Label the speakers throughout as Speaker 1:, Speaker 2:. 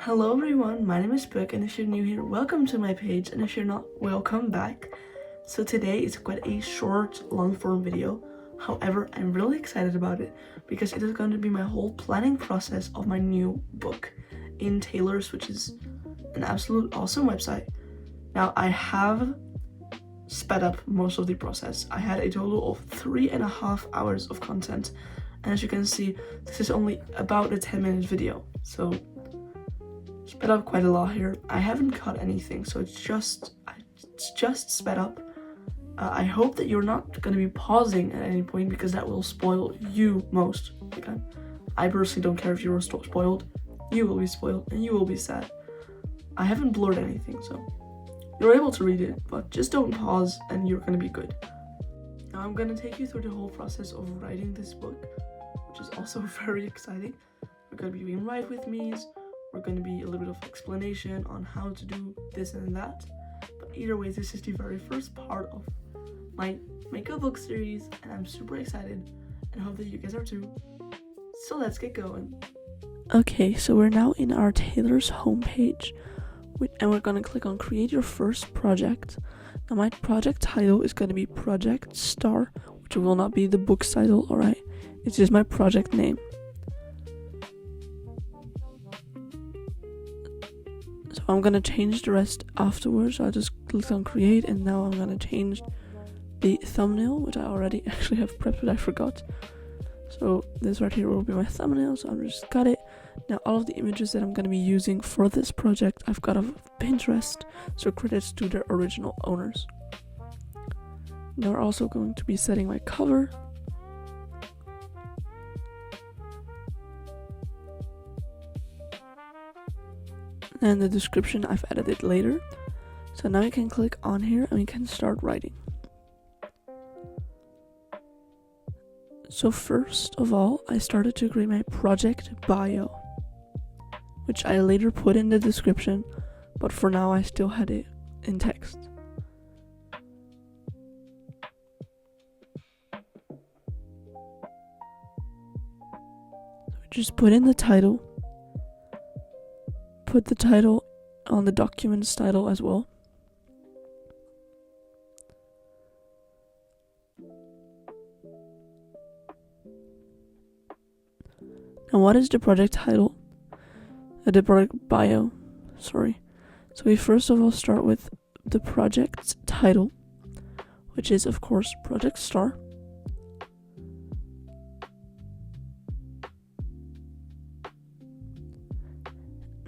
Speaker 1: Hello everyone, my name is Book, and if you're new here, welcome to my page, and if you're not, welcome back. So today is quite a short, long-form video. However, I'm really excited about it because it is going to be my whole planning process of my new book in Taylor's, which is an absolute awesome website. Now, I have sped up most of the process. I had a total of 3.5 hours of content, and as you can see, this is only about a 10-minute video, so sped up quite a lot here. I haven't cut anything, so it's just sped up. I hope that you're not going to be pausing at any point because that will spoil you most. Like I personally don't care if you're spoiled. You will be spoiled and you will be sad. I haven't blurred anything, so you're able to read it, but just don't pause and you're going to be good. Now I'm going to take you through the whole process of writing this book, which is also very exciting. We're going to be doing write with me's. We're going to be a little bit of explanation on how to do this and that. But either way, this is the very first part of my makeup book series, and I'm super excited and hope that you guys are too. So let's get going. Okay, so we're now in our Taylor's homepage, and we're going to click on create your first project. Now my project title is going to be Project Star, which will not be the book's title, alright? It's just my project name. So I'm gonna change the rest afterwards. So I just clicked on create, and now I'm gonna change the thumbnail, which I already actually have prepped, but I forgot. So this right here will be my thumbnail, so I'll just cut it. Now all of the images that I'm gonna be using for this project I've got off of Pinterest, so credits to their original owners. Now we're also going to be setting my cover. And the description I've added it later. So now you can click on here and we can start writing. So first of all, I started to create my project bio, which I later put in the description, but for now I still had it in text. So just put in the title. Put the title on the document's title as well. Now what is the project title? The project bio, sorry. So we first of all start with the project's title, which is of course Project Star.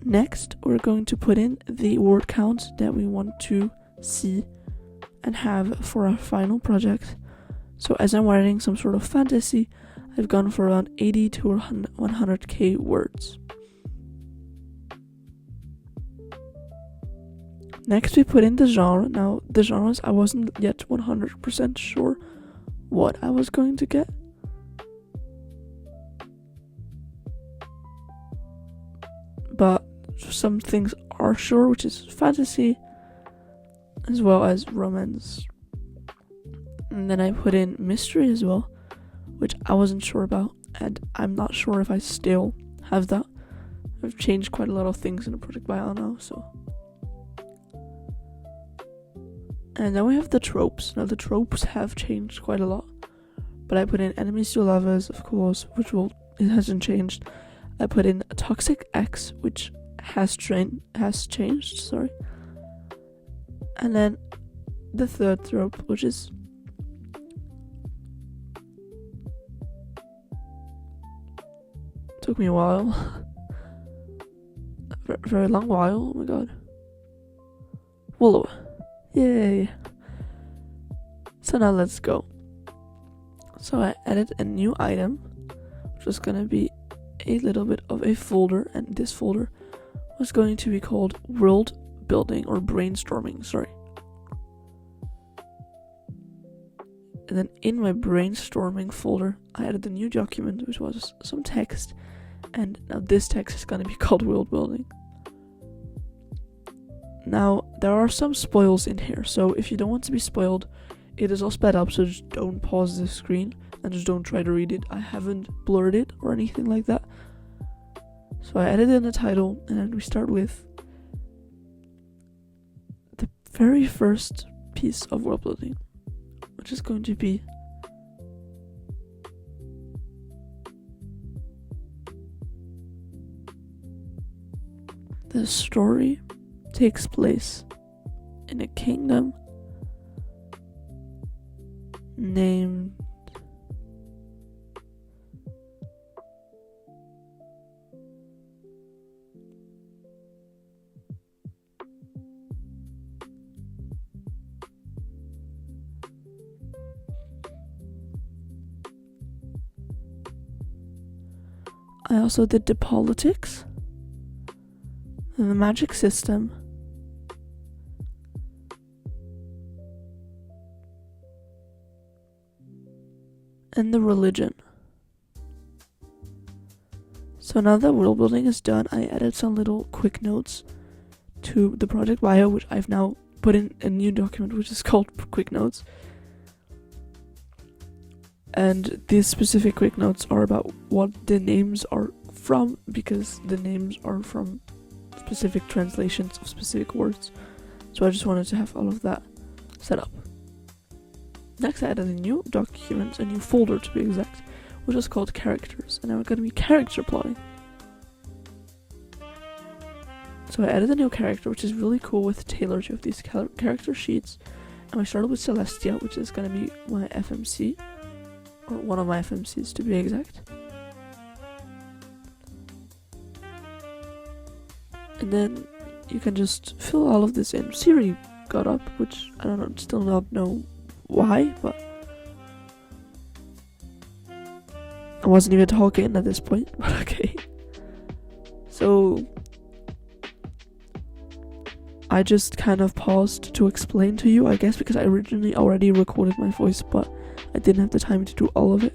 Speaker 1: Next, we're going to put in the word count that we want to see and have for our final project. So as I'm writing some sort of fantasy, I've gone for around 80 to 100k words. Next, we put in the genre. Now, the genres, I wasn't yet 100% sure what I was going to get. But some things are sure, which is fantasy as well as romance. And then I put in mystery as well, which I wasn't sure about, and I'm not sure if I still have that. I've changed quite a lot of things in the project bio now, so. And then we have the tropes. Now the tropes have changed quite a lot, but I put in enemies to lovers, of course, it hasn't changed. I put in toxic X, which has changed, sorry. And then the third trope, which is took me a while. A very long while, oh my god. Willow. Yay. So now let's go. So I added a new item, which is gonna be a little bit of a folder, and this folder was going to be called Worldbuilding or Brainstorming, sorry. And then in my brainstorming folder, I added a new document, which was some text, and now this text is going to be called Worldbuilding. Now, there are some spoils in here, so if you don't want to be spoiled, it is all sped up, so just don't pause the screen and just don't try to read it. I haven't blurred it or anything like that. So I added in the title, and then we start with the very first piece of world building, which is going to be the story takes place in a kingdom named I also did the politics and the magic system and the religion. So now that world building is done, I added some little quick notes to the project bio, which I've now put in a new document which is called quick notes. And these specific quick notes are about what the names are from, because the names are from specific translations of specific words. So I just wanted to have all of that set up. Next, I added a new document, a new folder to be exact, which is called characters, and now we're going to be character plotting. So I added a new character, which is really cool with tailored to these character sheets, and we started with Celestia, which is going to be my FMC, or one of my FMCs to be exact. And then you can just fill all of this in. Siri got up, which I don't know, still not know why, but I wasn't even talking at this point, but okay. So I just kind of paused to explain to you, I guess, because I originally already recorded my voice, but I didn't have the time to do all of it.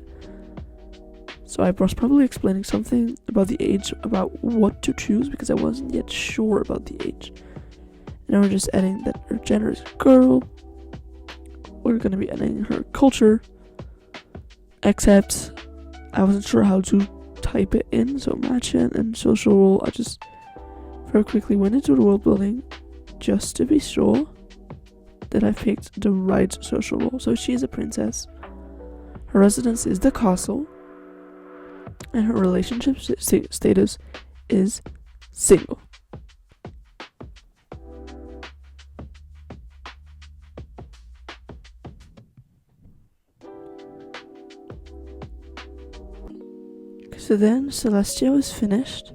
Speaker 1: So I was probably explaining something about the age, about what to choose, because I wasn't yet sure about the age. And now we're just adding that her gender is girl. We're going to be adding her culture, except I wasn't sure how to type it in, so match it and social role. I just very quickly went into the world building just to be sure that I picked the right social role. So she is a princess. Her residence is the castle. And her relationship status is single. So then Celestia was finished.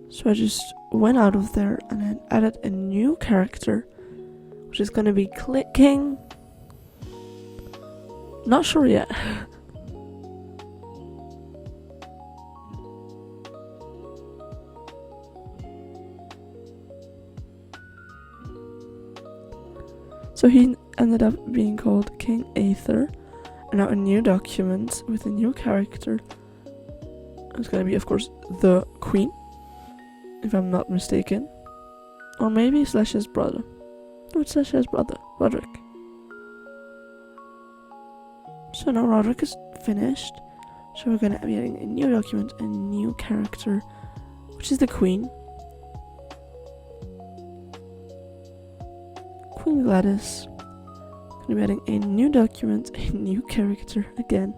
Speaker 1: So I just went out of there and then added a new character, which is going to be King. Not sure yet. So he ended up being called King Aether, and now a new document with a new character. It's gonna be, of course, the Queen, if I'm not mistaken, or maybe Slash's brother. No, it's Slash's brother, Roderick. So now Roderick is finished. So we're gonna be adding a new document, a new character, which is the Queen. Queen Gladys. Gonna be adding a new document, a new character again.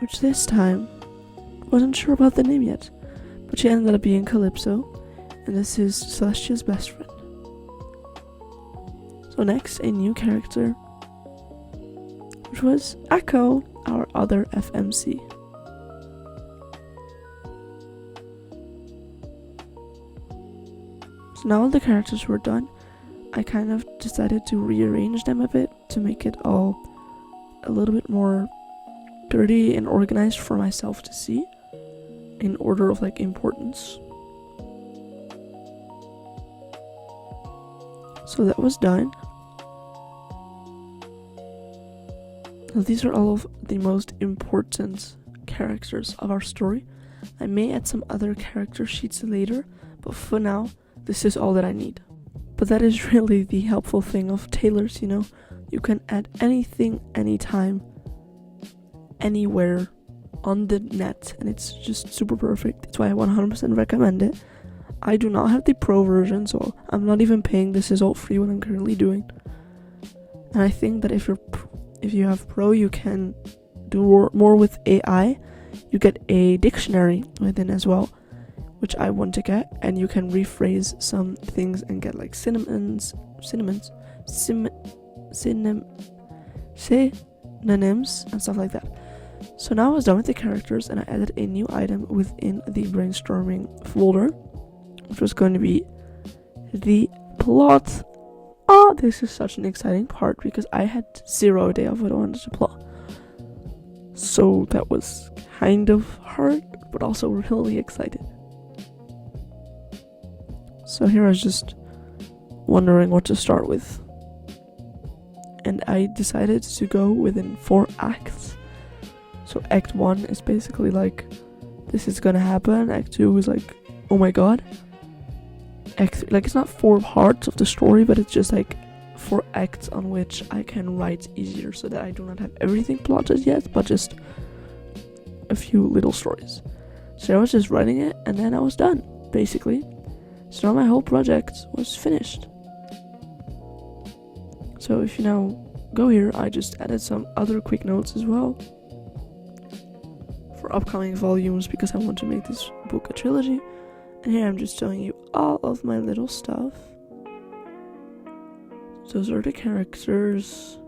Speaker 1: Which this time wasn't sure about the name yet, but she ended up being Calypso, and this is Celestia's best friend. So next, a new character, which was Echo, our other FMC. So now all the characters were done, I kind of decided to rearrange them a bit to make it all a little bit more pretty and organized for myself to see in order of like importance. So that was done. Now these are all of the most important characters of our story. I may add some other character sheets later, but for now, this is all that I need. But that is really the helpful thing of tailors, you know. You can add anything, anytime, anywhere on the net, and it's just super perfect. That's why I 100% recommend it. I do not have the pro version, so I'm not even paying. This is all free what I'm currently doing. And I think that if you have pro, you can do more with AI. You get a dictionary within as well, which I want to get, and you can rephrase some things and get like synonyms and stuff like that. So now I was done with the characters, and I added a new item within the brainstorming folder, which was going to be the plot. Oh, this is such an exciting part because I had zero idea of what I wanted to plot. So that was kind of hard, but also really excited. So here I was just wondering what to start with. And I decided to go within 4 acts. So act 1 is basically like, this is gonna happen. Act 2 is like, oh my god. Act 3, like, it's not 4 parts of the story, but it's just like 4 acts on which I can write easier, so that I do not have everything plotted yet, but just a few little stories. So I was just writing it, and then I was done, basically. So now my whole project was finished. So if you now go here, I just added some other quick notes as well for upcoming volumes, because I want to make this book a trilogy. And here I'm just showing you all of my little stuff. Those are the characters.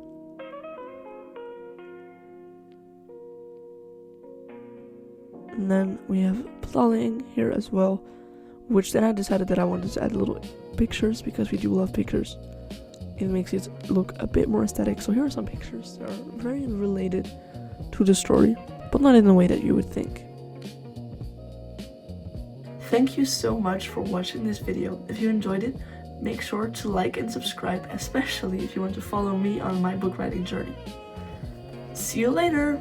Speaker 1: And then we have plotting here as well, which then I decided that I wanted to add little pictures, because we do love pictures. It makes it look a bit more aesthetic. So here are some pictures that are very related to the story, but not in the way that you would think. Thank you so much for watching this video. If you enjoyed it, make sure to like and subscribe, especially if you want to follow me on my book writing journey. See you later!